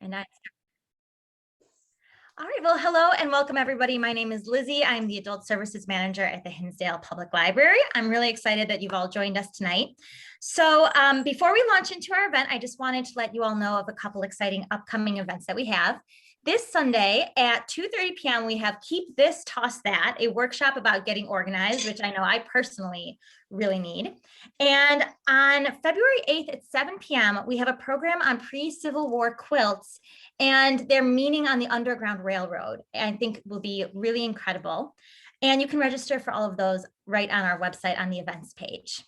And I, all right, well, hello and welcome everybody. My name is Lizzie. I'm the Adult Services Manager at the Hinsdale Public Library. I'm really excited that you've all joined us tonight. So before we launch into our event, I just wanted to let you all know of a couple exciting upcoming events that we have. This Sunday at 2:30 p.m. we have Keep This, Toss That, a workshop about getting organized, which I know I personally really need. And on February 8th at 7 p.m. we have a program on pre-Civil War quilts and their meaning on the Underground Railroad. I think will be really incredible. And you can register for all of those right on our website on the events page.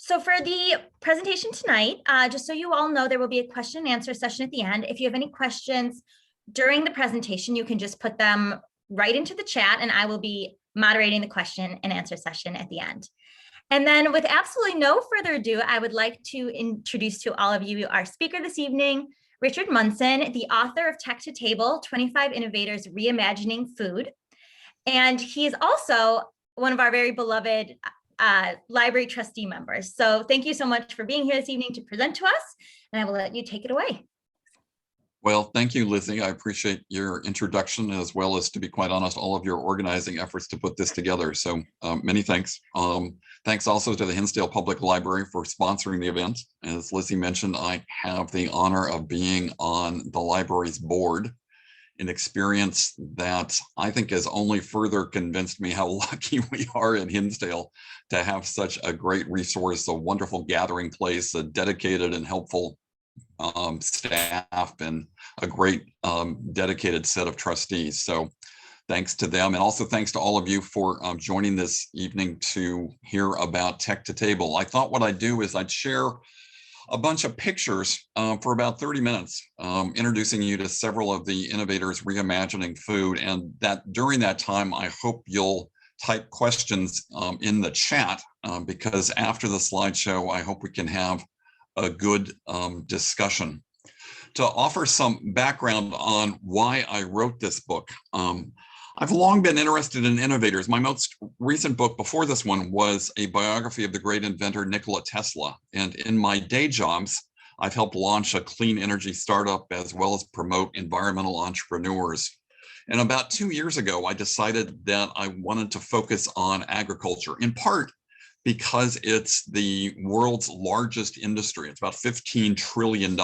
So for the presentation tonight, just so you all know, there will be a question and answer session at the end. If you have any questions during the presentation, you can just put them right into the chat and I will be moderating the question and answer session at the end. And then with absolutely no further ado, I would like to introduce to all of you our speaker this evening, Richard Munson, the author of Tech to Table, 25 Innovators Reimagining Food. And he is also one of our very beloved library trustee members. So thank you so much for being here this evening to present to us, and I will let you take it away. Well, thank you, Lizzie. I appreciate your introduction, as well as, to be quite honest, all of your organizing efforts to put this together. So many thanks. Thanks also to the Hinsdale Public Library for sponsoring the event. As Lizzie mentioned, I have the honor of being on the library's board, an experience that I think has only further convinced me how lucky we are in Hinsdale to have such a great resource, a wonderful gathering place, a dedicated and helpful staff, and a great dedicated set of trustees. So thanks to them, and also thanks to all of you for joining this evening to hear about Tech to Table. I thought what I'd do is I'd share a bunch of pictures for about 30 minutes, introducing you to several of the innovators reimagining food, and that during that time, I hope you'll type questions in the chat, because after the slideshow, I hope we can have a good discussion. To offer some background on why I wrote this book, I've long been interested in innovators. My most recent book before this one was a biography of the great inventor Nikola Tesla. And in my day jobs, I've helped launch a clean energy startup as well as promote environmental entrepreneurs. And about 2 years ago, I decided that I wanted to focus on agriculture, in part because it's the world's largest industry. It's about $15 trillion.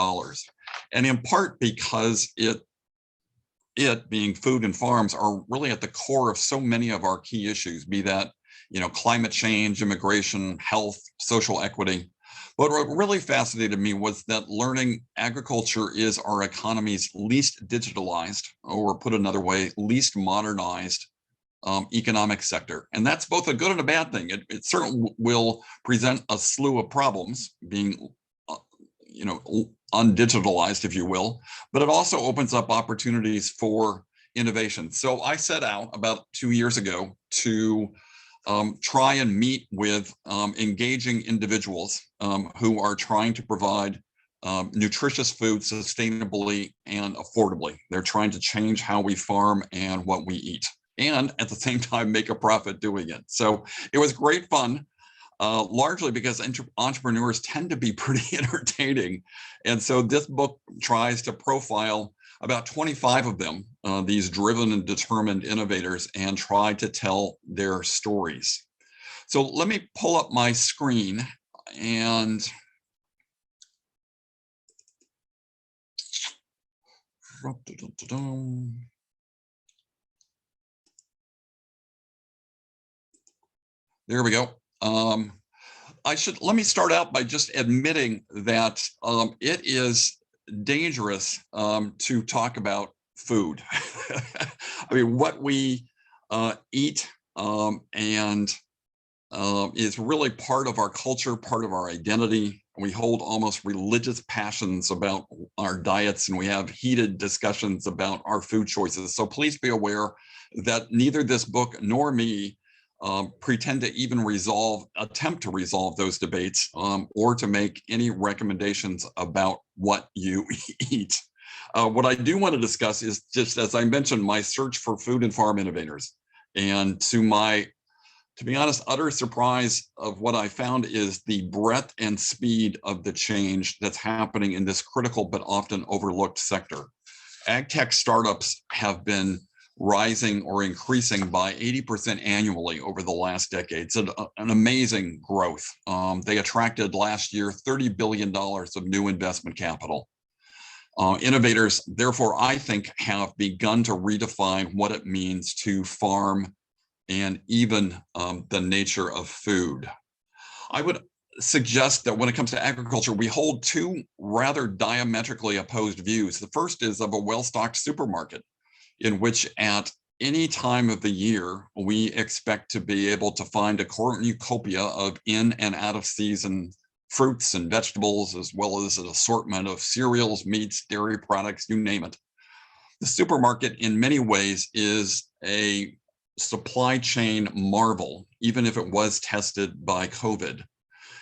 And in part because it being food and farms are really at the core of so many of our key issues, be that, climate change, immigration, health, social equity. But what really fascinated me was that learning agriculture is our economy's least digitalized, or put another way, least modernized economic sector. And that's both a good and a bad thing. It certainly will present a slew of problems, being undigitalized, if you will, but it also opens up opportunities for innovation. So I set out about 2 years ago to try and meet with engaging individuals who are trying to provide nutritious food sustainably and affordably. They're trying to change how we farm and what we eat, and at the same time make a profit doing it. So it was great fun. Largely because entrepreneurs tend to be pretty entertaining. And so this book tries to profile about 25 of them, these driven and determined innovators, and try to tell their stories. So let me pull up my screen and there we go. Let me start out by just admitting that it is dangerous to talk about food. I mean, what we eat and is really part of our culture, part of our identity. We hold almost religious passions about our diets, and we have heated discussions about our food choices. So please be aware that neither this book nor me pretend to even attempt to resolve those debates, or to make any recommendations about what you eat. What I do want to discuss is, just as I mentioned, my search for food and farm innovators. And to my to be honest, utter surprise of what I found is the breadth and speed of the change that's happening in this critical but often overlooked sector. Ag tech startups have been rising or increasing by 80% annually over the last decade. So an amazing growth. They attracted last year $30 billion of new investment capital. Innovators, therefore, I think, have begun to redefine what it means to farm and even the nature of food. I would suggest that when it comes to agriculture, we hold two rather diametrically opposed views. The first is of a well-stocked supermarket, in which at any time of the year, we expect to be able to find a cornucopia of in and out of season fruits and vegetables, as well as an assortment of cereals, meats, dairy products, you name it. The supermarket in many ways is a supply chain marvel, even if it was tested by COVID.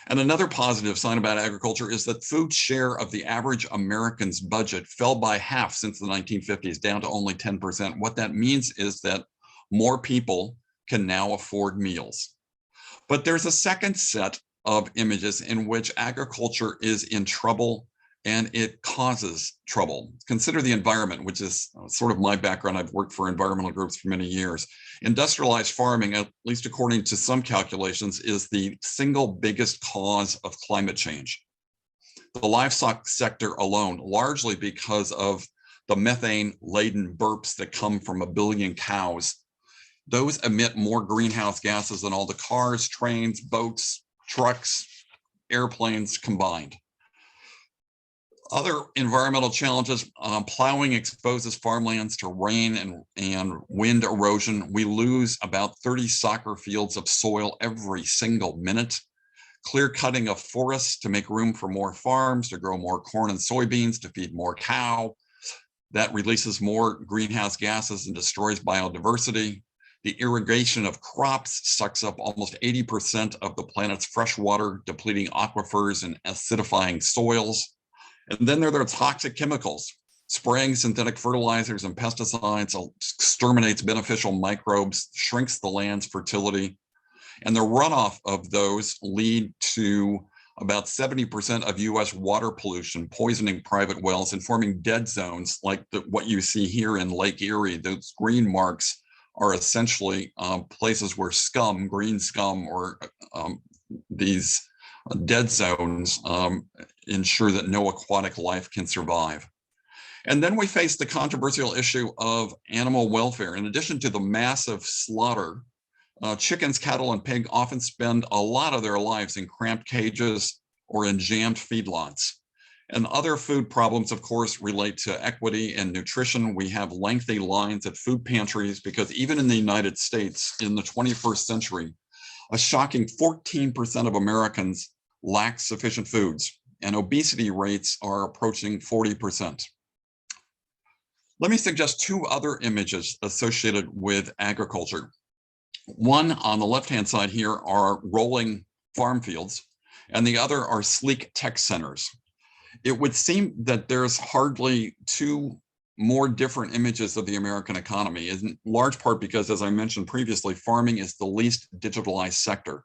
And another positive sign about agriculture is that food share of the average American's budget fell by half since the 1950s, down to only 10%. What that means is that more people can now afford meals. But there's a second set of images in which agriculture is in trouble and it causes trouble. Consider the environment, which is sort of my background. I've worked for environmental groups for many years. Industrialized farming, at least according to some calculations, is the single biggest cause of climate change. The livestock sector alone, largely because of the methane-laden burps that come from 1 billion cows, those emit more greenhouse gases than all the cars, trains, boats, trucks, airplanes combined. Other environmental challenges, plowing exposes farmlands to rain and wind erosion. We lose about 30 soccer fields of soil every single minute. Clear cutting of forests to make room for more farms, to grow more corn and soybeans, to feed more cow. That releases more greenhouse gases and destroys biodiversity. The irrigation of crops sucks up almost 80% of the planet's fresh water, depleting aquifers and acidifying soils. And then there are toxic chemicals. Spraying synthetic fertilizers and pesticides exterminates beneficial microbes, shrinks the land's fertility. And the runoff of those lead to about 70% of US water pollution, poisoning private wells and forming dead zones like what you see here in Lake Erie. Those green marks are essentially places where scum, green scum, or these dead zones ensure that no aquatic life can survive. And then we face the controversial issue of animal welfare. In addition to the massive slaughter, chickens, cattle, and pig often spend a lot of their lives in cramped cages or in jammed feedlots. And other food problems, of course, relate to equity and nutrition. We have lengthy lines at food pantries because even in the United States in the 21st century, a shocking 14% of Americans lack sufficient foods, and obesity rates are approaching 40%. Let me suggest two other images associated with agriculture. One on the left-hand side here are rolling farm fields, and the other are sleek tech centers. It would seem that there's hardly two more different images of the American economy, in large part because, as I mentioned previously, farming is the least digitalized sector.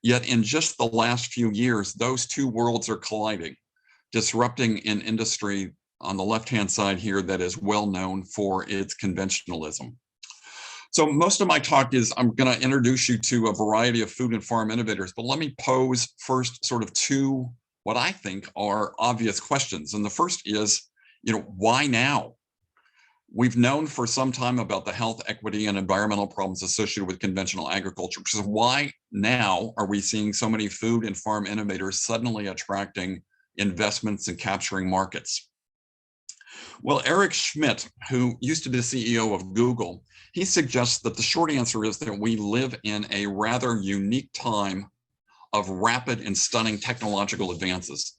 Yet in just the last few years, those two worlds are colliding, disrupting an industry on the left-hand side here that is well known for its conventionalism. So most of my talk is I'm going to introduce you to a variety of food and farm innovators, but let me pose first sort of two what I think are obvious questions. And the first is, why now? We've known for some time about the health, equity, and environmental problems associated with conventional agriculture, which is why now are we seeing so many food and farm innovators suddenly attracting investments and capturing markets? Well, Eric Schmidt, who used to be the CEO of Google, he suggests that the short answer is that we live in a rather unique time of rapid and stunning technological advances,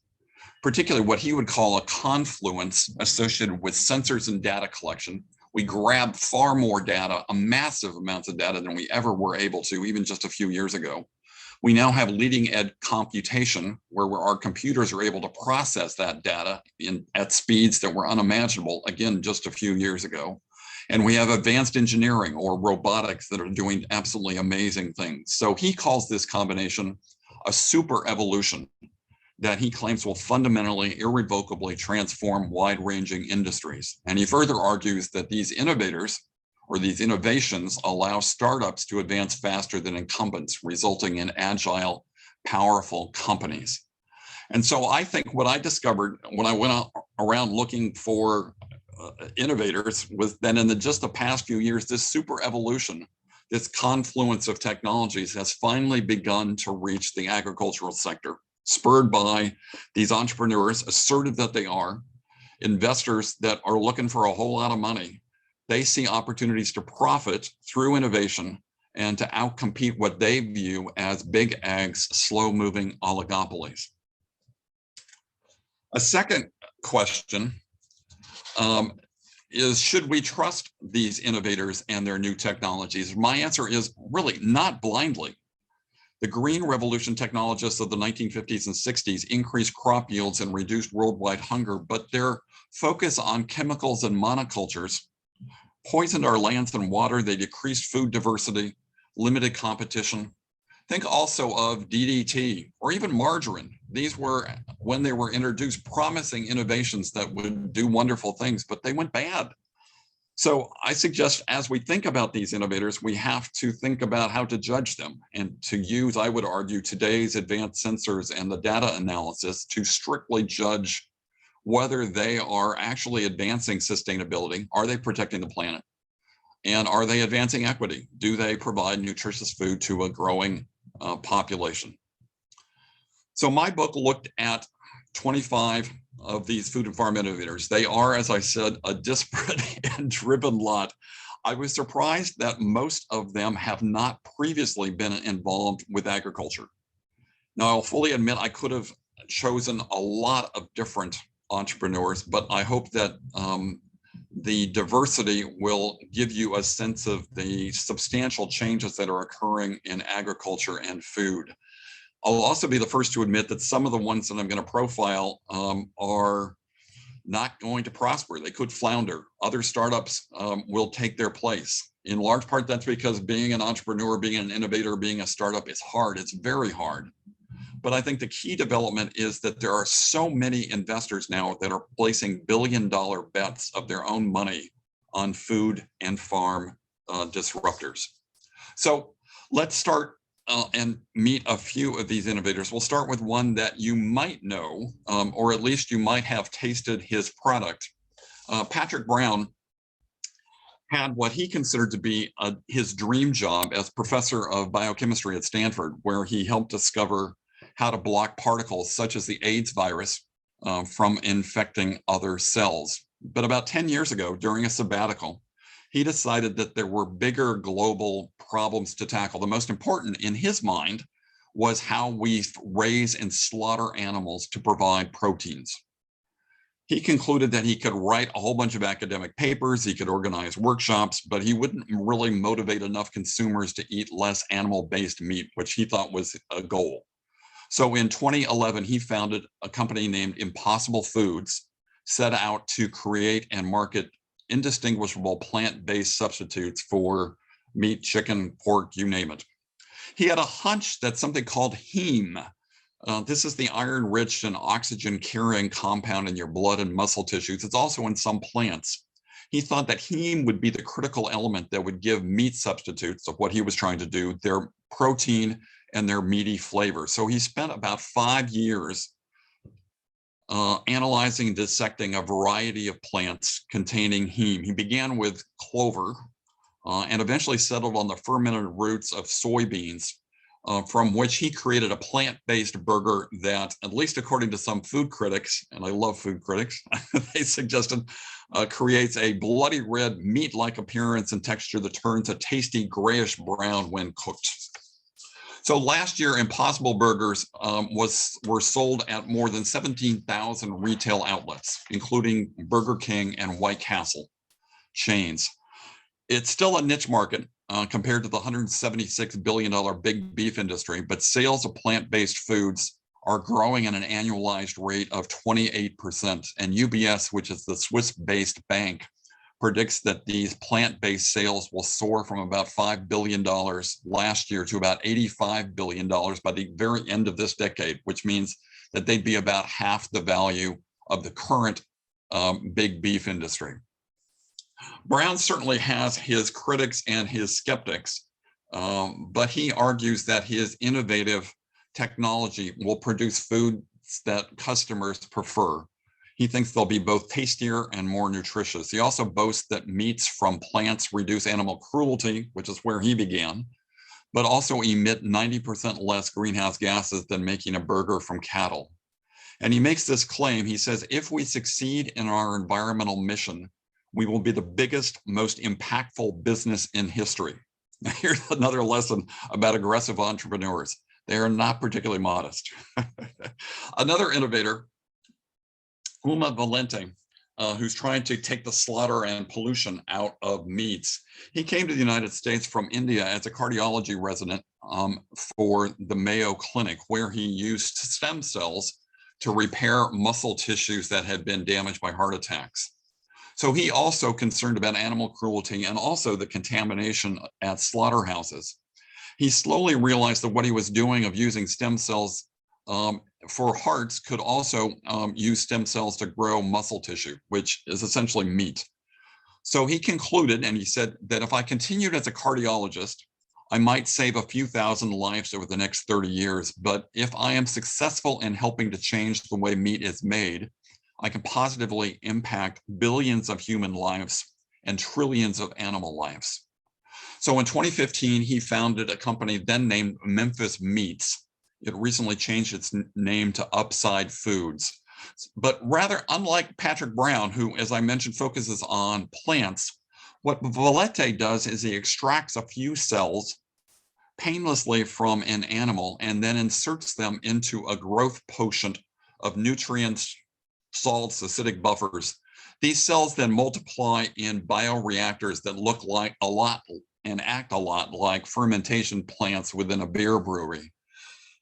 particularly what he would call a confluence associated with sensors and data collection. We grab far more data, a massive amounts of data than we ever were able to, even just a few years ago. We now have leading edge computation where our computers are able to process that data at speeds that were unimaginable, again, just a few years ago. And we have advanced engineering or robotics that are doing absolutely amazing things. So he calls this combination a super evolution that he claims will fundamentally, irrevocably transform wide-ranging industries. And he further argues that these innovators or these innovations allow startups to advance faster than incumbents, resulting in agile, powerful companies. And so I think what I discovered when I went around looking for innovators was that in just the past few years, this super evolution, this confluence of technologies has finally begun to reach the agricultural sector, spurred by these entrepreneurs, assertive that they are, investors that are looking for a whole lot of money. They see opportunities to profit through innovation and to outcompete what they view as big ag's slow-moving oligopolies. A second question is, should we trust these innovators and their new technologies? My answer is really not blindly. The green revolution technologists of the 1950s and 60s increased crop yields and reduced worldwide hunger, but their focus on chemicals and monocultures poisoned our lands and water. They decreased food diversity, limited competition. Think also of DDT or even margarine. These were, when they were introduced, promising innovations that would do wonderful things, but they went bad. So I suggest as we think about these innovators, we have to think about how to judge them and to use, I would argue, today's advanced sensors and the data analysis to strictly judge whether they are actually advancing sustainability. Are they protecting the planet? And are they advancing equity? Do they provide nutritious food to a growing population? So my book looked at 25 of these food and farm innovators. They are, as I said, a disparate and driven lot. I was surprised that most of them have not previously been involved with agriculture. Now, I'll fully admit I could have chosen a lot of different entrepreneurs, but I hope that the diversity will give you a sense of the substantial changes that are occurring in agriculture and food. I'll also be the first to admit that some of the ones that I'm going to profile are not going to prosper. They could flounder. Other startups will take their place. In large part, that's because being an entrepreneur, being an innovator, being a startup is hard. It's very hard. But I think the key development is that there are so many investors now that are placing billion-dollar bets of their own money on food and farm disruptors. So let's start and meet a few of these innovators. We'll start with one that you might know, or at least you might have tasted his product. Patrick Brown had what he considered to be his dream job as professor of biochemistry at Stanford, where he helped discover how to block particles such as the AIDS virus from infecting other cells. But about 10 years ago, during a sabbatical, he decided that there were bigger global problems to tackle. The most important in his mind was how we raise and slaughter animals to provide proteins. He concluded that he could write a whole bunch of academic papers, he could organize workshops, but he wouldn't really motivate enough consumers to eat less animal-based meat, which he thought was a goal. So in 2011, he founded a company named Impossible Foods, set out to create and market indistinguishable plant-based substitutes for meat, chicken, pork, you name it. He had a hunch that something called heme, this is the iron-rich and oxygen-carrying compound in your blood and muscle tissues. It's also in some plants. He thought that heme would be the critical element that would give meat substitutes of what he was trying to do, their protein and their meaty flavor. So he spent about 5 years analyzing and dissecting a variety of plants containing heme. He began with clover and eventually settled on the fermented roots of soybeans, from which he created a plant-based burger that, at least according to some food critics, and I love food critics, they suggested creates a bloody red meat-like appearance and texture that turns a tasty grayish brown when cooked. So last year, Impossible Burgers were sold at more than 17,000 retail outlets, including Burger King and White Castle chains. It's still a niche market compared to the $176 billion big beef industry, but sales of plant-based foods are growing at an annualized rate of 28%. And UBS, which is the Swiss-based bank, predicts that these plant-based sales will soar from about $5 billion last year to about $85 billion by the very end of this decade, which means that they'd be about half the value of the current big beef industry. Brown certainly has his critics and his skeptics, but he argues that his innovative technology will produce foods that customers prefer. He thinks they'll be both tastier and more nutritious. He also boasts that meats from plants reduce animal cruelty, which is where he began, but also emit 90% less greenhouse gases than making a burger from cattle. And he makes this claim. He says, if we succeed in our environmental mission, we will be the biggest, most impactful business in history. Now, here's another lesson about aggressive entrepreneurs. They are not particularly modest. Another innovator, Valeti, who's trying to take the slaughter and pollution out of meats. He came to the United States from India as a cardiology resident for the Mayo Clinic, where he used stem cells to repair muscle tissues that had been damaged by heart attacks. So he also concerned about animal cruelty and also the contamination at slaughterhouses. He slowly realized that what he was doing of using stem cells for hearts could also use stem cells to grow muscle tissue, which is essentially meat. So he concluded, and he said that if I continued as a cardiologist, I might save a few thousand lives over the next 30 years. But if I am successful in helping to change the way meat is made, I can positively impact billions of human lives and trillions of animal lives. So in 2015, he founded a company then named Memphis Meats. It recently changed its name to Upside Foods. But rather, unlike Patrick Brown, who, as I mentioned, focuses on plants, what Valeti does is he extracts a few cells painlessly from an animal and then inserts them into a growth potion of nutrients, salts, acidic buffers. These cells then multiply in bioreactors that look like a lot and act a lot like fermentation plants within a beer brewery.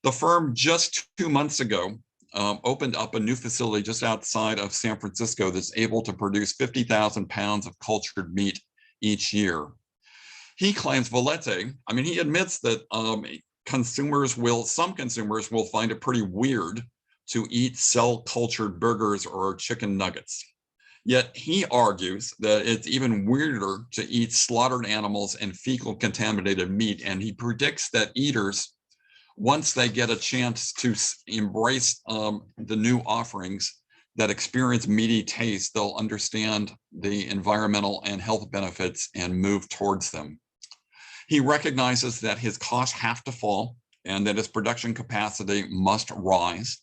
The firm just 2 months ago opened up a new facility just outside of San Francisco that's able to produce 50,000 pounds of cultured meat each year. He claims, Valeti, he admits that some consumers will find it pretty weird to eat cell-cultured burgers or chicken nuggets. Yet he argues that it's even weirder to eat slaughtered animals and fecal contaminated meat, and he predicts that eaters, once they get a chance to embrace the new offerings that experience meaty taste, they'll understand the environmental and health benefits and move towards them. He recognizes that his costs have to fall and that his production capacity must rise.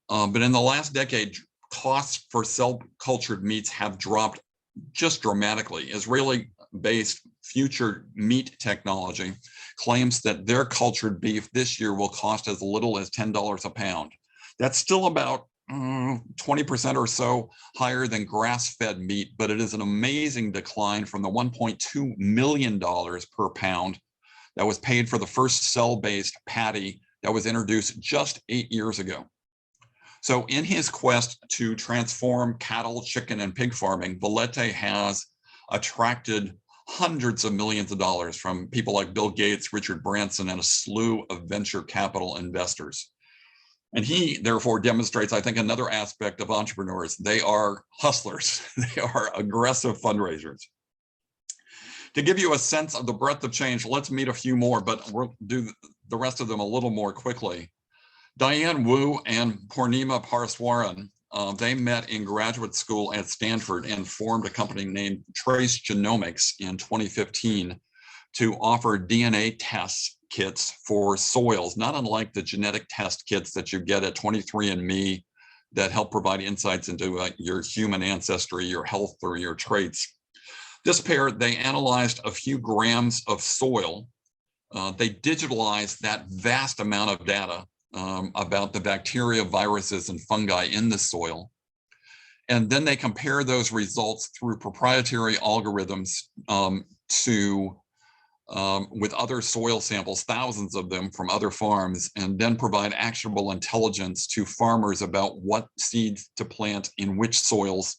But in the last decade, costs for cell-cultured meats have dropped just dramatically. Israeli-based Future Meat Technology claims that their cultured beef this year will cost as little as $10 a pound. That's still about 20% or so higher than grass-fed meat, but it is an amazing decline from the $1.2 million per pound that was paid for the first cell-based patty that was introduced just 8 years ago. So in his quest to transform cattle, chicken, and pig farming, Valeti has attracted hundreds of millions of dollars from people like Bill Gates, Richard Branson, and a slew of venture capital investors. And he therefore demonstrates, I think, another aspect of entrepreneurs. They are hustlers. They are aggressive fundraisers. To give you a sense of the breadth of change, let's meet a few more, but we'll do the rest of them a little more quickly. Diane Wu and Poornima Parameswaran, they met in graduate school at Stanford and formed a company named Trace Genomics in 2015 to offer DNA test kits for soils, not unlike the genetic test kits that you get at 23andMe that help provide insights into your human ancestry, your health, or your traits. This pair, they analyzed a few grams of soil. They digitalized that vast amount of data about the bacteria, viruses, and fungi in the soil. And then they compare those results through proprietary algorithms with other soil samples, thousands of them from other farms, and then provide actionable intelligence to farmers about what seeds to plant in which soils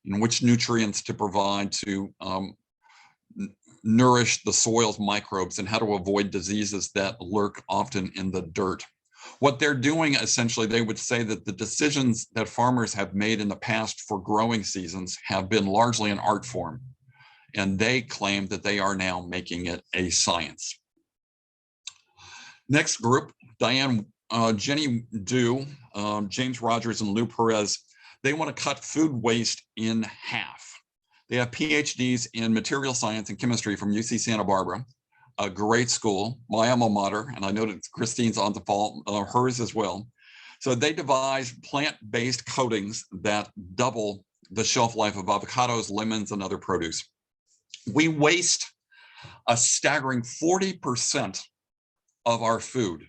and which nutrients to provide to nourish the soil's microbes, and how to avoid diseases that lurk often in the dirt. What they're doing, essentially, they would say that the decisions that farmers have made in the past for growing seasons have been largely an art form, and they claim that they are now making it a science. Next group, Diane, Jenny Dew, James Rogers, and Lou Perez, they want to cut food waste in half. They have PhDs in material science and chemistry from UC Santa Barbara, a great school, my alma mater, and I know that Christine's on the fall, hers as well. So they devised plant-based coatings that double the shelf life of avocados, lemons, and other produce. We waste a staggering 40% of our food.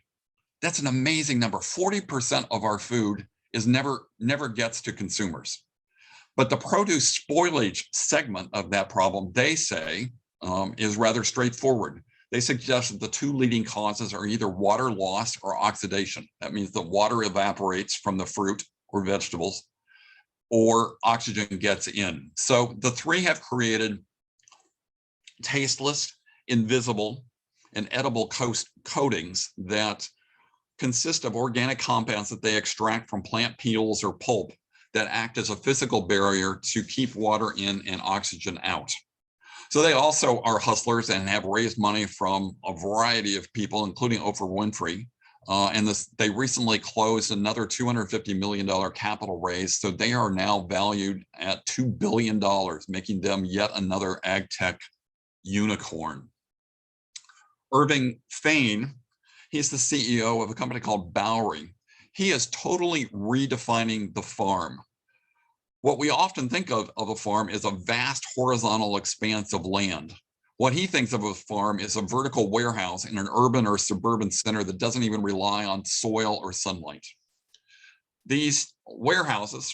That's an amazing number. 40% of our food is never gets to consumers. But the produce spoilage segment of that problem, they say, is rather straightforward. They suggest that the two leading causes are either water loss or oxidation. That means the water evaporates from the fruit or vegetables, or oxygen gets in. So the three have created tasteless, invisible, and edible coatings that consist of organic compounds that they extract from plant peels or pulp that act as a physical barrier to keep water in and oxygen out. So they also are hustlers and have raised money from a variety of people, including Oprah Winfrey. They recently closed another $250 million capital raise. So they are now valued at $2 billion, making them yet another ag tech unicorn. Irving Fain, he's the CEO of a company called Bowery. He is totally redefining the farm. What we often think of a farm is a vast horizontal expanse of land. What he thinks of a farm is a vertical warehouse in an urban or suburban center that doesn't even rely on soil or sunlight. These warehouses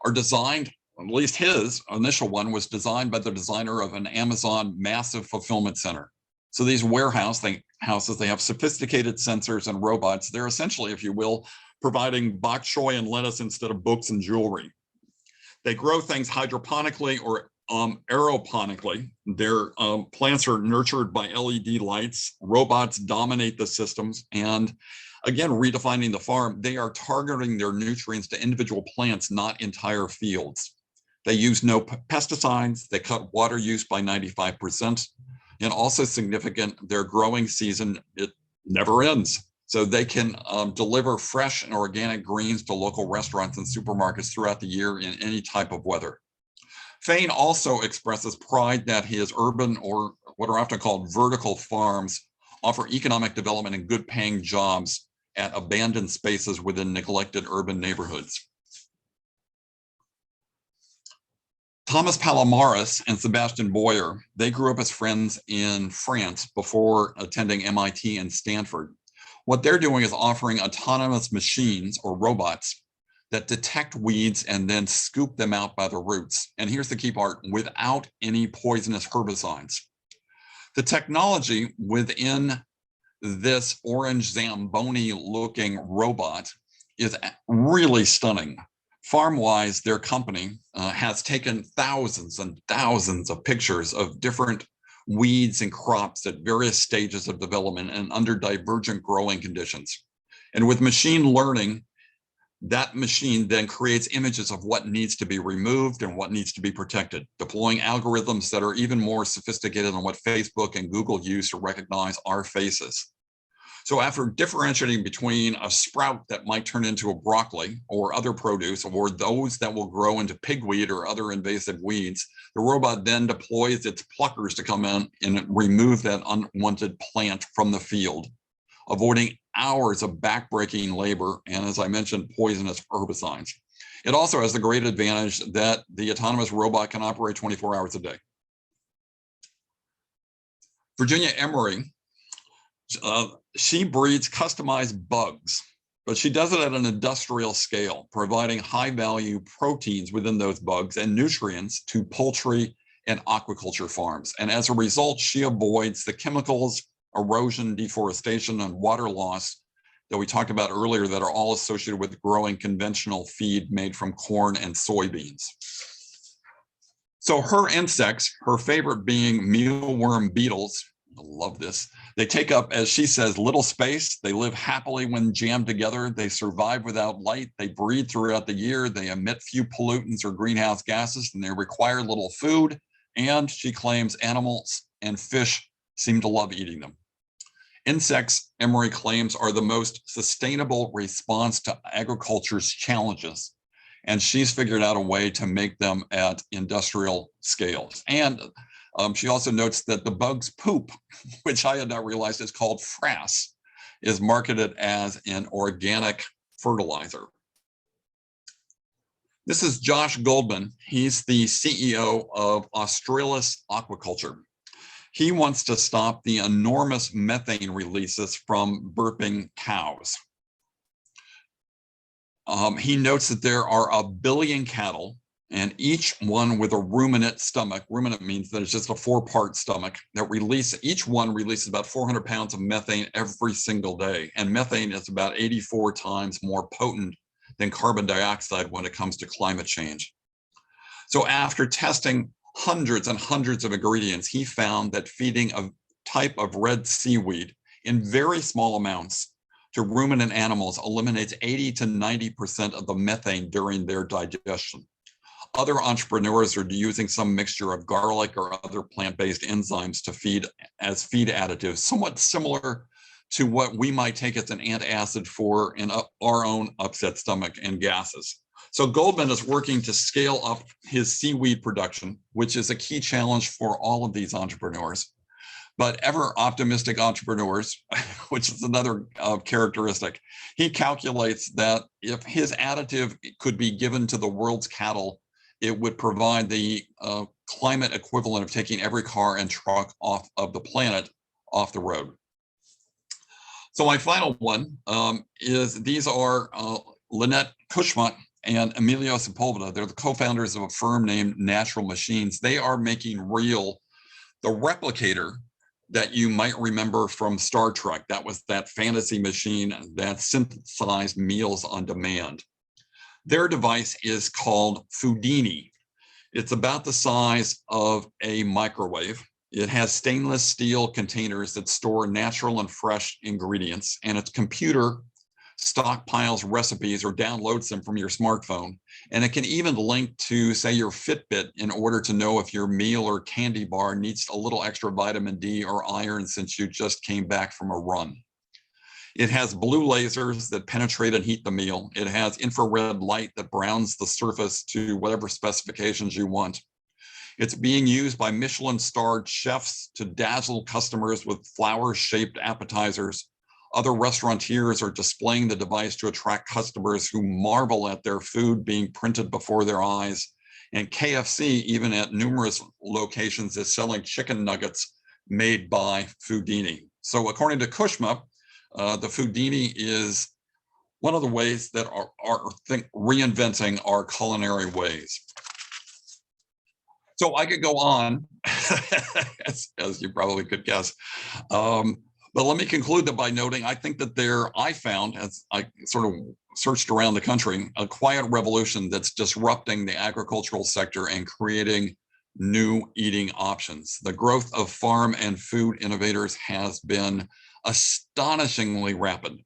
are designed, at least his initial one was designed by the designer of an Amazon massive fulfillment center. So these houses, they have sophisticated sensors and robots. They're essentially, if you will, providing bok choy and lettuce instead of books and jewelry. They grow things hydroponically or aeroponically. Their plants are nurtured by LED lights. Robots dominate the systems. And again, redefining the farm, they are targeting their nutrients to individual plants, not entire fields. They use no pesticides. They cut water use by 95%. And also significant, their growing season, it never ends. So they can deliver fresh and organic greens to local restaurants and supermarkets throughout the year in any type of weather. Fain also expresses pride that his urban, or what are often called vertical farms, offer economic development and good paying jobs at abandoned spaces within neglected urban neighborhoods. Thomas Palomares and Sebastian Boyer, they grew up as friends in France before attending MIT and Stanford. What they're doing is offering autonomous machines or robots that detect weeds and then scoop them out by the roots. And here's the key part, without any poisonous herbicides. The technology within this orange Zamboni looking robot is really stunning. Farm-wise, their company has taken thousands and thousands of pictures of different weeds and crops at various stages of development and under divergent growing conditions. And with machine learning, that machine then creates images of what needs to be removed and what needs to be protected, deploying algorithms that are even more sophisticated than what Facebook and Google use to recognize our faces. So after differentiating between a sprout that might turn into a broccoli or other produce, or those that will grow into pigweed or other invasive weeds, the robot then deploys its pluckers to come in and remove that unwanted plant from the field, avoiding hours of backbreaking labor and, as I mentioned, poisonous herbicides. It also has the great advantage that the autonomous robot can operate 24 hours a day. Virginia Emery, she breeds customized bugs, but she does it at an industrial scale, providing high-value proteins within those bugs and nutrients to poultry and aquaculture farms. And as a result, she avoids the chemicals, erosion, deforestation, and water loss that we talked about earlier that are all associated with growing conventional feed made from corn and soybeans. So her insects, her favorite being mealworm beetles, I love this. They take up, as she says, little space. They live happily when jammed together. They survive without light. They breathe throughout the year. They emit few pollutants or greenhouse gases, and they require little food. And she claims animals and fish seem to love eating them. Insects, Emery claims, are the most sustainable response to agriculture's challenges. And she's figured out a way to make them at industrial scales. And she also notes that the bug's poop, which I had not realized is called frass, is marketed as an organic fertilizer. This is Josh Goldman. He's the CEO of Australis Aquaculture. He wants to stop the enormous methane releases from burping cows. He notes that there are 1 billion cattle, and each one with a ruminant stomach. Ruminant means that it's just a 4-part stomach that each one releases about 400 pounds of methane every single day. And methane is about 84 times more potent than carbon dioxide when it comes to climate change. So after testing hundreds and hundreds of ingredients, he found that feeding a type of red seaweed in very small amounts to ruminant animals eliminates 80 to 90% of the methane during their digestion. Other entrepreneurs are using some mixture of garlic or other plant-based enzymes to feed as feed additives, somewhat similar to what we might take as an antacid for in our own upset stomach and gases. So Goldman is working to scale up his seaweed production, which is a key challenge for all of these entrepreneurs. But ever optimistic entrepreneurs, which is another characteristic, he calculates that if his additive could be given to the world's cattle, it would provide the climate equivalent of taking every car and truck off of the planet off the road. So my final one is these are Lynette Kucsma and Emilio Sepulveda. They're the co-founders of a firm named Natural Machines. They are making real the replicator that you might remember from Star Trek. That was that fantasy machine that synthesized meals on demand. Their device is called Foodini. It's about the size of a microwave. It has stainless steel containers that store natural and fresh ingredients, and its computer stockpiles recipes or downloads them from your smartphone. And it can even link to, say, your Fitbit in order to know if your meal or candy bar needs a little extra vitamin D or iron since you just came back from a run. It has blue lasers that penetrate and heat the meal. It has infrared light that browns the surface to whatever specifications you want. It's being used by Michelin-starred chefs to dazzle customers with flower-shaped appetizers. Other restaurateurs are displaying the device to attract customers who marvel at their food being printed before their eyes. And KFC, even at numerous locations, is selling chicken nuggets made by Foodini. So according to Kucsma, the Foodini is one of the ways that are reinventing our culinary ways. So I could go on, as you probably could guess. But let me conclude that by noting, I think that I found, as I sort of searched around the country, a quiet revolution that's disrupting the agricultural sector and creating new eating options. The growth of farm and food innovators has been astonishingly rapid.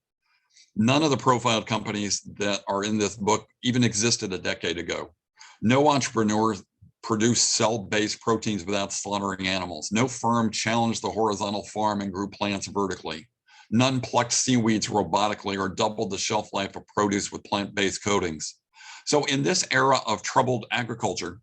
None of the profiled companies that are in this book even existed a decade ago. No entrepreneur produced cell-based proteins without slaughtering animals. No firm challenged the horizontal farm and grew plants vertically. None plucked seaweeds robotically or doubled the shelf life of produce with plant-based coatings. So in this era of troubled agriculture,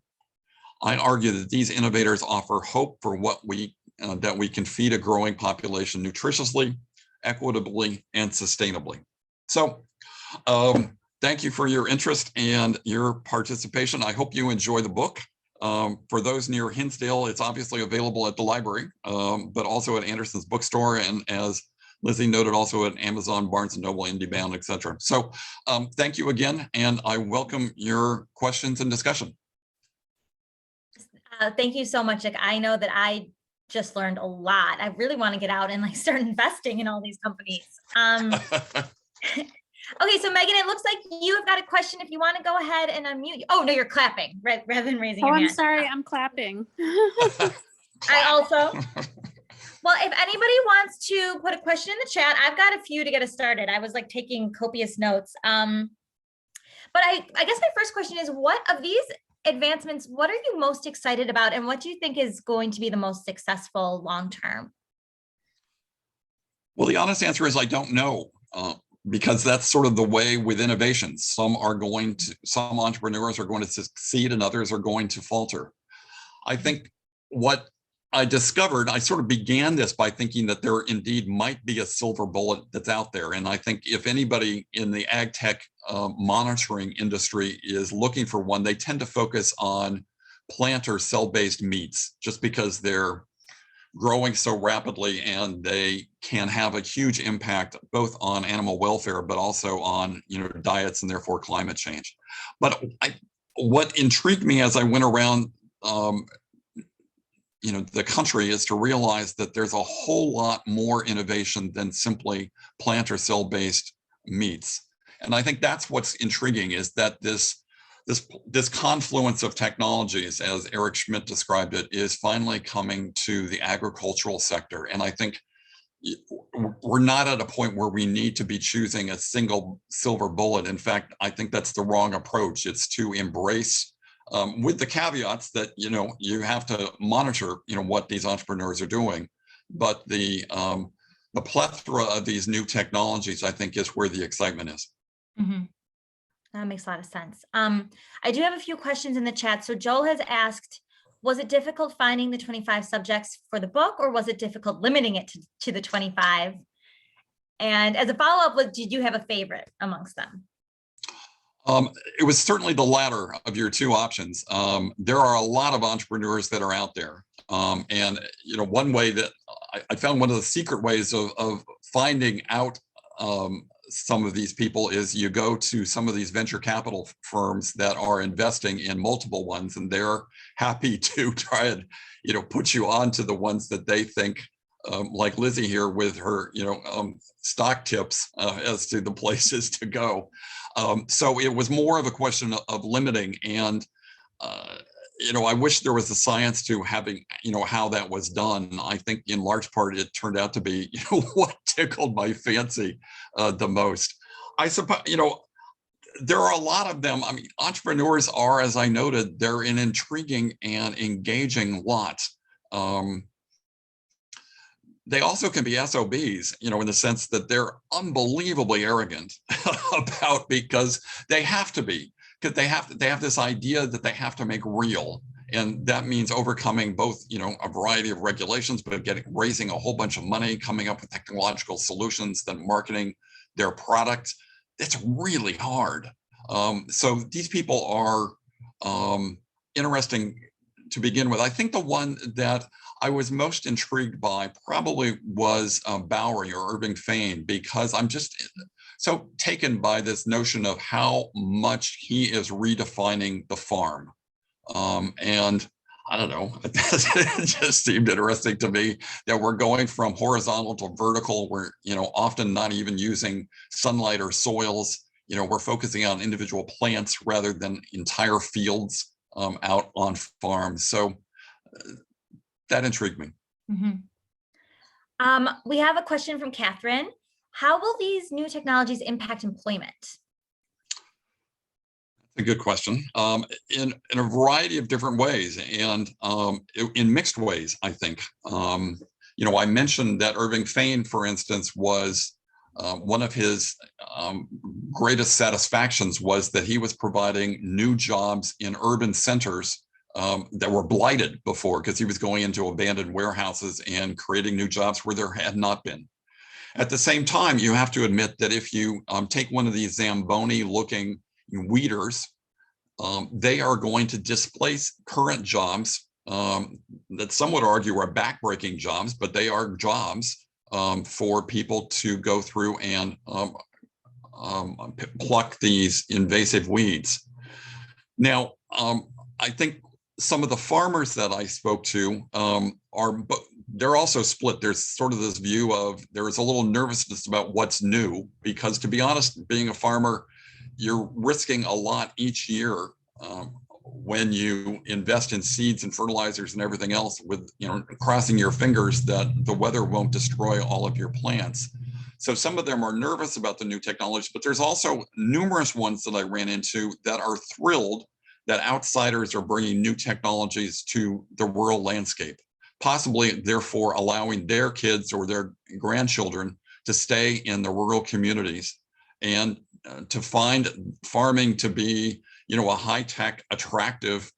I argue that these innovators offer hope for that we can feed a growing population nutritiously, equitably, and sustainably. So thank you for your interest and your participation. I hope you enjoy the book. For those near Hinsdale, it's obviously available at the library, but also at Anderson's Bookstore, and as Lizzie noted, also at Amazon, Barnes & Noble, IndieBound, etc. So thank you again, and I welcome your questions and discussion. Thank you so much. Like, I know that I just learned a lot. I really want to get out and start investing in all these companies. Okay, so Megan, it looks like you have got a question. If you want to go ahead and unmute. Oh, no, you're clapping rather than raising your I'm hand. sorry, I'm clapping. I also, well, if anybody wants to put a question in the chat, I've got a few to get us started. I was like taking copious notes. But I guess my first question is, what of these advancements, what are you most excited about? And what do you think is going to be the most successful long-term? Well, the honest answer is I don't know, because that's sort of the way with innovation. Some entrepreneurs are going to succeed and others are going to falter. I think what I discovered, I sort of began this by thinking that there indeed might be a silver bullet that's out there. And I think if anybody in the ag tech monitoring industry is looking for one, they tend to focus on plant or cell-based meats just because they're growing so rapidly and they can have a huge impact both on animal welfare, but also on, diets and therefore climate change. But what intrigued me as I went around the country is to realize that there's a whole lot more innovation than simply plant or cell-based meats. And I think that's what's intriguing, is that this confluence of technologies, as Eric Schmidt described it, is finally coming to the agricultural sector. And I think we're not at a point where we need to be choosing a single silver bullet. In fact, I think that's the wrong approach. It's to embrace, with the caveats that, you have to monitor, what these entrepreneurs are doing. But the plethora of these new technologies, I think, is where the excitement is. Mm-hmm. That makes a lot of sense. I do have a few questions in the chat. So Joel has asked, was it difficult finding the 25 subjects for the book, or was it difficult limiting it to the 25? And as a follow-up, did you have a favorite amongst them? It was certainly the latter of your two options. There are a lot of entrepreneurs that are out there. And, one way that I found, one of the secret ways of finding out some of these people is you go to some of these venture capital firms that are investing in multiple ones, and they're happy to try and, put you on to the ones that they think, like Lizzie here with her, stock tips as to the places to go. So it was more of a question of limiting. And, I wish there was a science to having, how that was done. I think in large part, it turned out to be, what tickled my fancy the most. I suppose, there are a lot of them. I mean, entrepreneurs are, as I noted, they're an intriguing and engaging lot. They also can be SOBs, in the sense that they're unbelievably arrogant because they have to be, because they have this idea that they have to make real. And that means overcoming both, a variety of regulations, but raising a whole bunch of money, coming up with technological solutions, then marketing their product. It's really hard. So these people are interesting to begin with. I think the one that I was most intrigued by probably was Bowery or Irving Fane, because I'm just so taken by this notion of how much he is redefining the farm. And I don't know, it just seemed interesting to me that we're going from horizontal to vertical. We're, often not even using sunlight or soils. We're focusing on individual plants rather than entire fields out on farms. So that intrigued me. Mm-hmm. We have a question from Catherine. How will these new technologies impact employment? A good question. In a variety of different ways, and in mixed ways, I think. I mentioned that Irving Fane, for instance, was one of his greatest satisfactions was that he was providing new jobs in urban centers that were blighted before, because he was going into abandoned warehouses and creating new jobs where there had not been. At the same time, you have to admit that if you take one of these Zamboni-looking weeders, they are going to displace current jobs that some would argue are backbreaking jobs, but they are jobs for people to go through and pluck these invasive weeds. Now, I think some of the farmers that I spoke to are they're also split. There's sort of this view of there is a little nervousness about what's new, because to be honest, being a farmer, you're risking a lot each year when you invest in seeds and fertilizers and everything else, with crossing your fingers that the weather won't destroy all of your plants. So some of them are nervous about the new technologies, but there's also numerous ones that I ran into that are thrilled that outsiders are bringing new technologies to the rural landscape, possibly therefore allowing their kids or their grandchildren to stay in the rural communities and to find farming to be, a high-tech, attractive,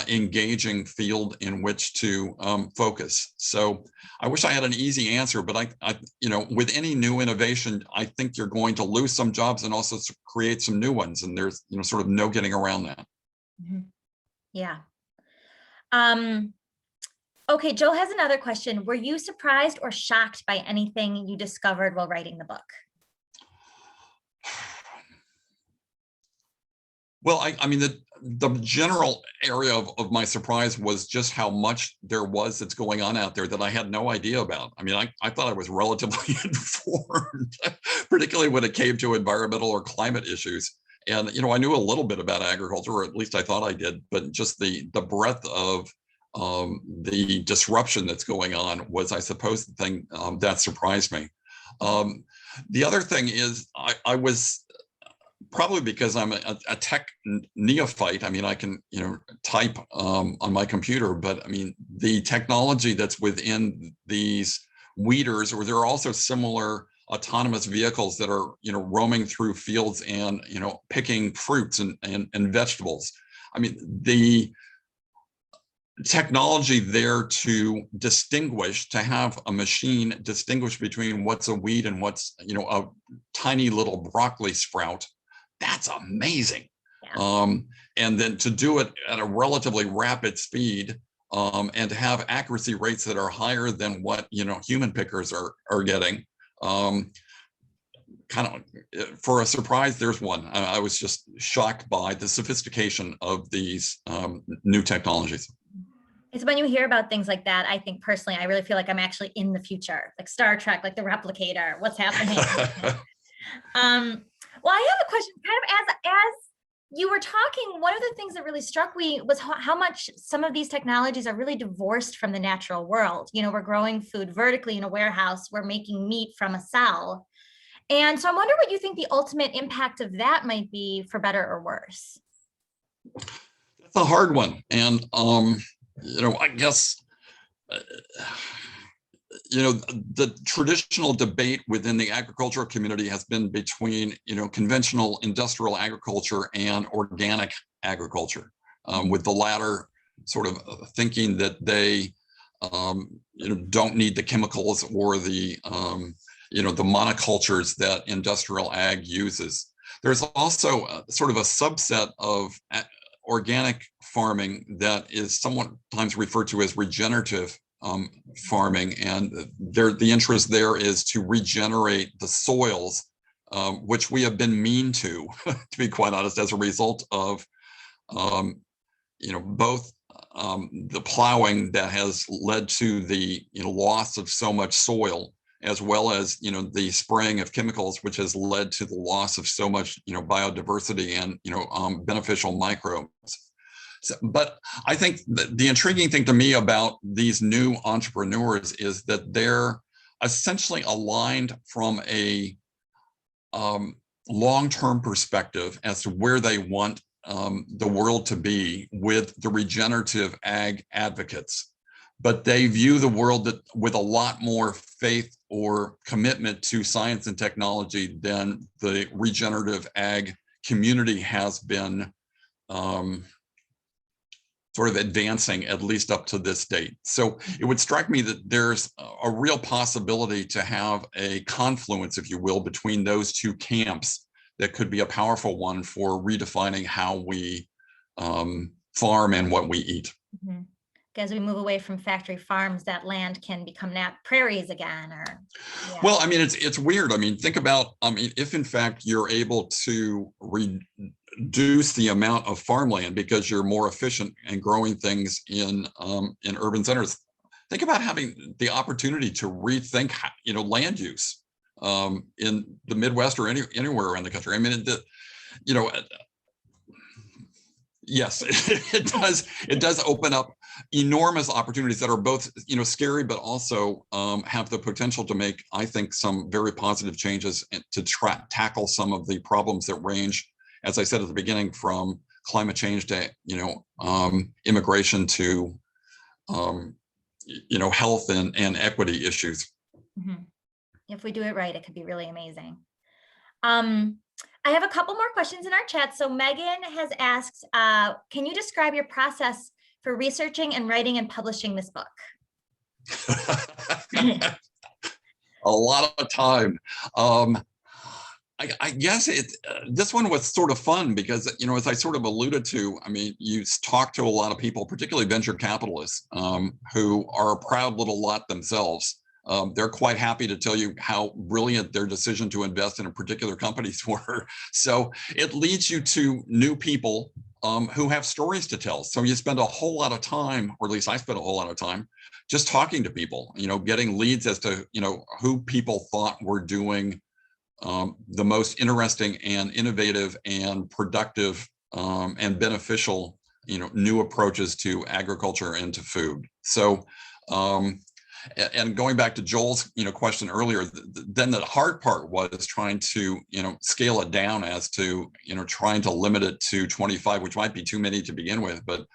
engaging field in which to focus. So I wish I had an easy answer, but I with any new innovation, I think you're going to lose some jobs and also create some new ones. And there's, sort of no getting around that. Mm-hmm. Yeah. Okay, Joe has another question. Were you surprised or shocked by anything you discovered while writing the book? Well, I mean, the general area of my surprise was just how much there was that's going on out there that I had no idea about. I mean, I thought I was relatively informed, particularly when it came to environmental or climate issues. And, I knew a little bit about agriculture, or at least I thought I did, but just the breadth of the disruption that's going on was, I suppose, the thing that surprised me. The other thing is I was, probably because I'm a tech neophyte. I mean, I can, type on my computer, but I mean, the technology that's within these weeders, or there are also similar autonomous vehicles that are, roaming through fields and, picking fruits and vegetables. I mean, the technology there to distinguish, to have a machine distinguish between what's a weed and what's, a tiny little broccoli sprout, that's amazing. Yeah. And then to do it at a relatively rapid speed, and to have accuracy rates that are higher than what, human pickers are getting. Kind of, for a surprise, there's one. I was just shocked by the sophistication of these new technologies. It's when you hear about things like that, I think personally, I really feel like I'm actually in the future, like Star Trek, like the replicator, what's happening. Well, I have a question, kind of as you were talking, one of the things that really struck me was how much some of these technologies are really divorced from the natural world. We're growing food vertically in a warehouse, we're making meat from a cell. And so I wonder what you think the ultimate impact of that might be, for better or worse. That's a hard one. And, I guess, the traditional debate within the agricultural community has been between, conventional industrial agriculture and organic agriculture, with the latter sort of thinking that they, don't need the chemicals or the, the monocultures that industrial ag uses. There's also sort of a subset of organic farming that is sometimes referred to as regenerative farming, and the interest there is to regenerate the soils, which we have been mean to be quite honest, as a result of both the plowing that has led to the loss of so much soil, as well as the spraying of chemicals, which has led to the loss of so much biodiversity and beneficial microbes. So, but I think the intriguing thing to me about these new entrepreneurs is that they're essentially aligned from a long-term perspective as to where they want the world to be with the regenerative ag advocates. But they view the world with a lot more faith or commitment to science and technology than the regenerative ag community has been sort of advancing, at least up to this date. So it would strike me that there's a real possibility to have a confluence, if you will, between those two camps that could be a powerful one for redefining how we farm and what we eat. Mm-hmm. As we move away from factory farms, that land can become prairies again, or yeah. Well, I mean, it's weird. I mean, think about, if in fact you're able to reduce the amount of farmland because you're more efficient in growing things in urban centers, think about having the opportunity to rethink, land use in the Midwest or anywhere around the country. I mean, yes, it does open up enormous opportunities that are both, scary, but also have the potential to make, I think, some very positive changes and to tackle some of the problems that range, as I said at the beginning, from climate change to, immigration to, health and equity issues. Mm-hmm. If we do it right, it could be really amazing. I have a couple more questions in our chat. So Megan has asked, can you describe your process for researching and writing and publishing this book? A lot of time. I guess this one was sort of fun because, as I sort of alluded to, I mean, you talk to a lot of people, particularly venture capitalists, who are a proud little lot themselves. They're quite happy to tell you how brilliant their decision to invest in a particular companies were. So it leads you to new people who have stories to tell. So you spend a whole lot of time, or at least I spent a whole lot of time, just talking to people, getting leads as to, who people thought were doing the most interesting and innovative and productive and beneficial, new approaches to agriculture and to food. So, and going back to Joel's, question earlier, then the hard part was trying to, scale it down as to, trying to limit it to 25, which might be too many to begin with. But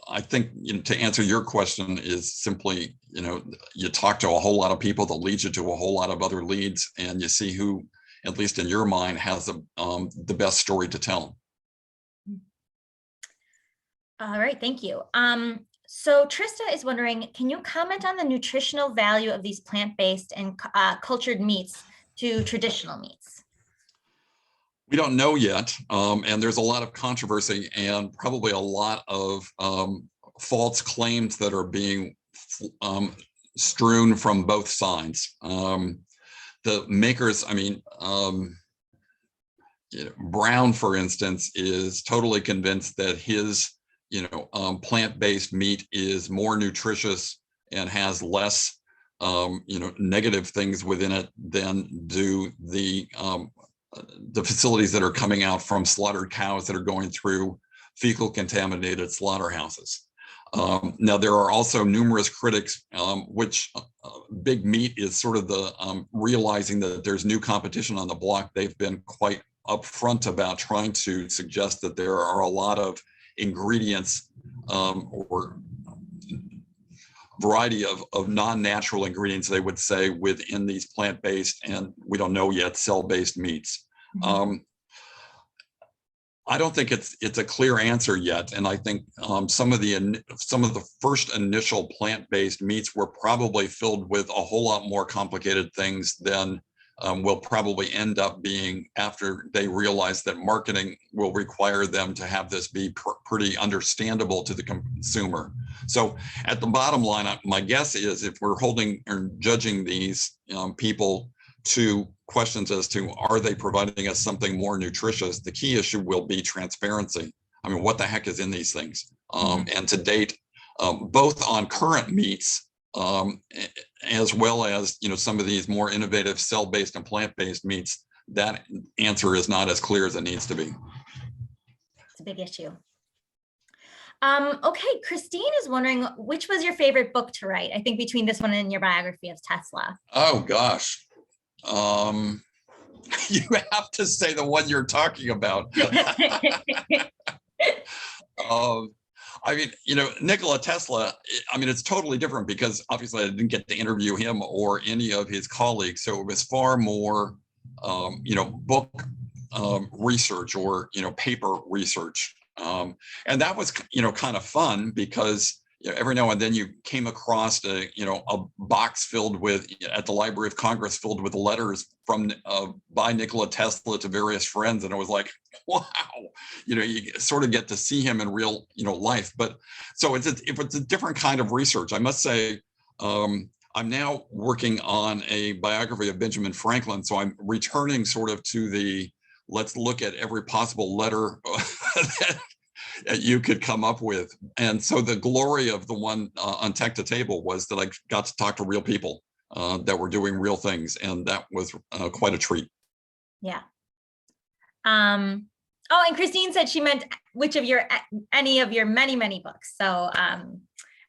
I think, to answer your question is simply, you talk to a whole lot of people that leads you to a whole lot of other leads, and you see who, at least in your mind, has the best story to tell. All right, thank you. So Trista is wondering, can you comment on the nutritional value of these plant-based and cultured meats to traditional meats? We don't know yet, and there's a lot of controversy and probably a lot of false claims that are being strewn from both sides. The makers, I mean, Brown, for instance, is totally convinced that his plant-based meat is more nutritious and has less, negative things within it than do the facilities that are coming out from slaughtered cows that are going through fecal contaminated slaughterhouses. Now, there are also numerous critics, which big meat is sort of the realizing that there's new competition on the block. They've been quite upfront about trying to suggest that there are a lot of ingredients or variety of non-natural ingredients, they would say, within these plant-based, and we don't know yet, cell-based meats. Mm-hmm. I don't think it's a clear answer yet, and I think some of the first initial plant-based meats were probably filled with a whole lot more complicated things than will probably end up being after they realize that marketing will require them to have this be pretty understandable to the consumer. So at the bottom line, my guess is if we're holding or judging these people to questions as to are they providing us something more nutritious, the key issue will be transparency. I mean, what the heck is in these things? And to date, both on current meats, as well as some of these more innovative cell-based and plant-based meats, that answer is not as clear as it needs to be. It's a big issue. Okay, Christine is wondering, which was your favorite book to write? I think between this one and your biography of Tesla. Oh gosh. You have to say the one you're talking about. I mean, Nikola Tesla, I mean, it's totally different because obviously I didn't get to interview him or any of his colleagues. So it was far more, book research or, paper research. And that was, kind of fun because every now and then you came across a box filled with, at the Library of Congress, filled with letters from by Nikola Tesla to various friends, and it was like, wow, you sort of get to see him in real life. But so it's a different kind of research, I must say. I'm now working on a biography of Benjamin Franklin, so I'm returning sort of to the let's look at every possible letter that you could come up with. And so the glory of the one on Tech to Table was that I got to talk to real people that were doing real things, and that was quite a treat. Yeah. Oh, and Christine said she meant any of your many books. So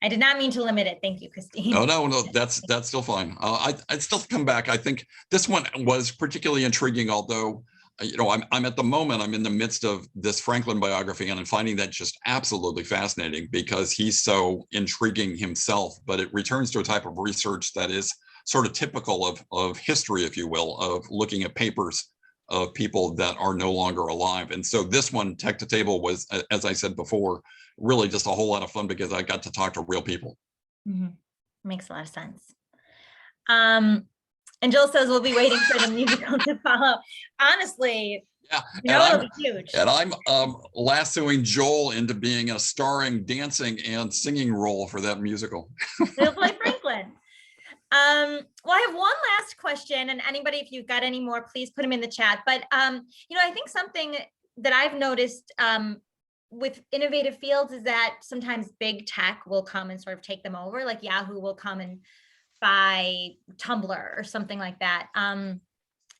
I did not mean to limit it. Thank you, Christine. No, that's still fine. I'd still come back. I think this one was particularly intriguing, although, I'm at the moment, I'm in the midst of this Franklin biography, and I'm finding that just absolutely fascinating because he's so intriguing himself, but it returns to a type of research that is sort of typical of history, if you will, of looking at papers of people that are no longer alive. And so this one, Tech to Table, was, as I said before, really just a whole lot of fun because I got to talk to real people. Mm-hmm. Makes a lot of sense. And Jill says we'll be waiting for the musical to follow. Honestly, yeah, it'll be huge. And I'm lassoing Joel into being a starring, dancing, and singing role for that musical. He'll play Franklin. Well, I have one last question, and anybody, if you've got any more, please put them in the chat. But I think something that I've noticed with innovative fields is that sometimes big tech will come and sort of take them over, like Yahoo will come and buy Tumblr or something like that.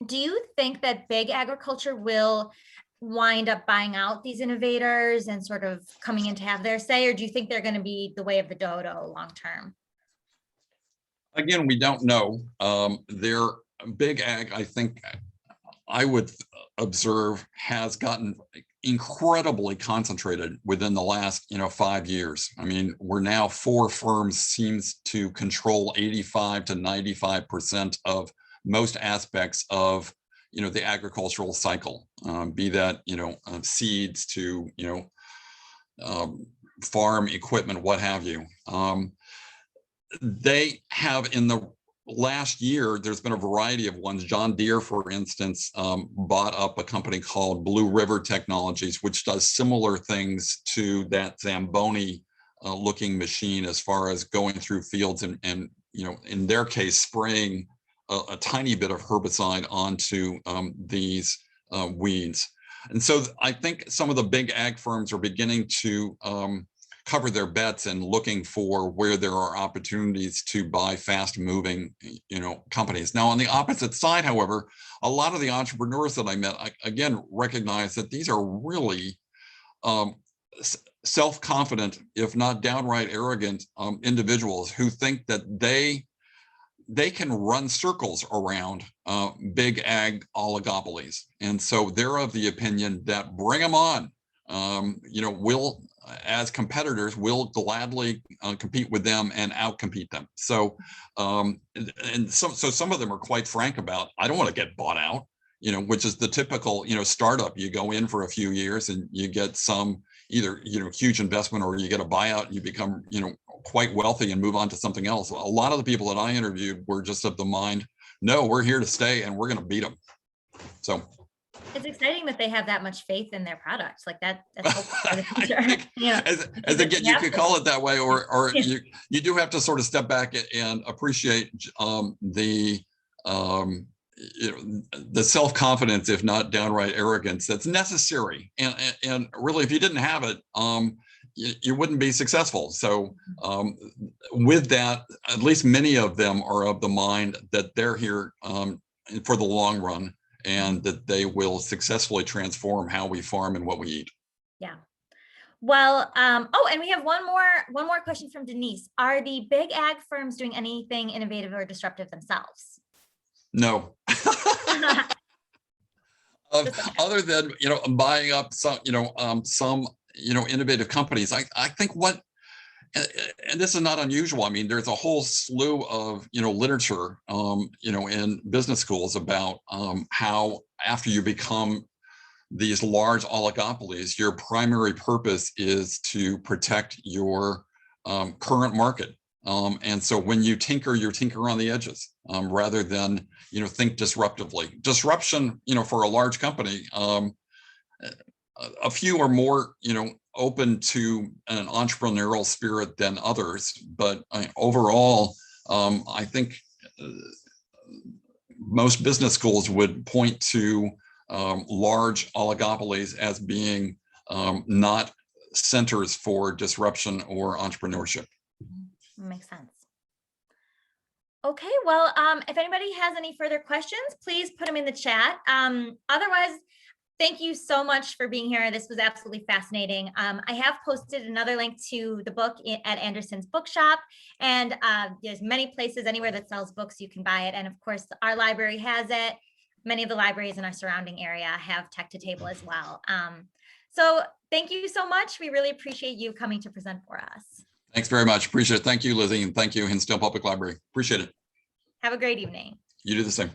Do you think that big agriculture will wind up buying out these innovators and sort of coming in to have their say, or do you think they're going to be the way of the dodo long term? Again, we don't know. Their big ag, I think I would observe, has gotten incredibly concentrated within the last 5 years. I mean, we're now 4 firms seems to control 85 to 95% of most aspects of the agricultural cycle, be that seeds to farm equipment, what have you. They have, in the last year, there's been a variety of ones. John Deere, for instance, bought up a company called Blue River Technologies, which does similar things to that Zamboni looking machine as far as going through fields and in their case, spraying a tiny bit of herbicide onto these weeds. And so I think some of the big ag firms are beginning to cover their bets and looking for where there are opportunities to buy fast moving, companies. Now, on the opposite side, however, a lot of the entrepreneurs that I met, again, recognize that these are really self-confident, if not downright arrogant, individuals who think that they can run circles around big ag oligopolies. And so they're of the opinion that bring them on. We'll, as competitors, will gladly compete with them and outcompete them. So, so some of them are quite frank about, I don't want to get bought out, which is the typical, startup. You go in for a few years and you get some either, huge investment, or you get a buyout and you become, quite wealthy and move on to something else. A lot of the people that I interviewed were just of the mind, no, we're here to stay and we're going to beat them. So it's exciting that they have that much faith in their products. Like that's hopeful for the future. As again, you could call it that way, or you do have to sort of step back and appreciate the self-confidence, if not downright arrogance, that's necessary. And really, if you didn't have it, you wouldn't be successful. So with that, at least many of them are of the mind that they're here for the long run, and that they will successfully transform how we farm and what we eat. Yeah. Well, and we have one more question from Denise. Are the big ag firms doing anything innovative or disruptive themselves? No. Other than buying up some innovative companies, I think what, and this is not unusual. I mean, there's a whole slew of literature in business schools about how after you become these large oligopolies, your primary purpose is to protect your current market. And so when you tinker on the edges rather than think disruptively. Disruption, for a large company, a few are more open to an entrepreneurial spirit than others, but overall, I think most business schools would point to large oligopolies as being not centers for disruption or entrepreneurship. Makes sense. Okay, well, if anybody has any further questions, please put them in the chat. Otherwise, thank you so much for being here. This was absolutely fascinating. I have posted another link to the book at Anderson's Bookshop, and there's many places anywhere that sells books you can buy it. And of course, our library has it. Many of the libraries in our surrounding area have Tech to Table as well. So thank you so much. We really appreciate you coming to present for us. Thanks very much. Appreciate it. Thank you, Lizzie, and thank you, Hinsdale Public Library. Appreciate it. Have a great evening. You do the same.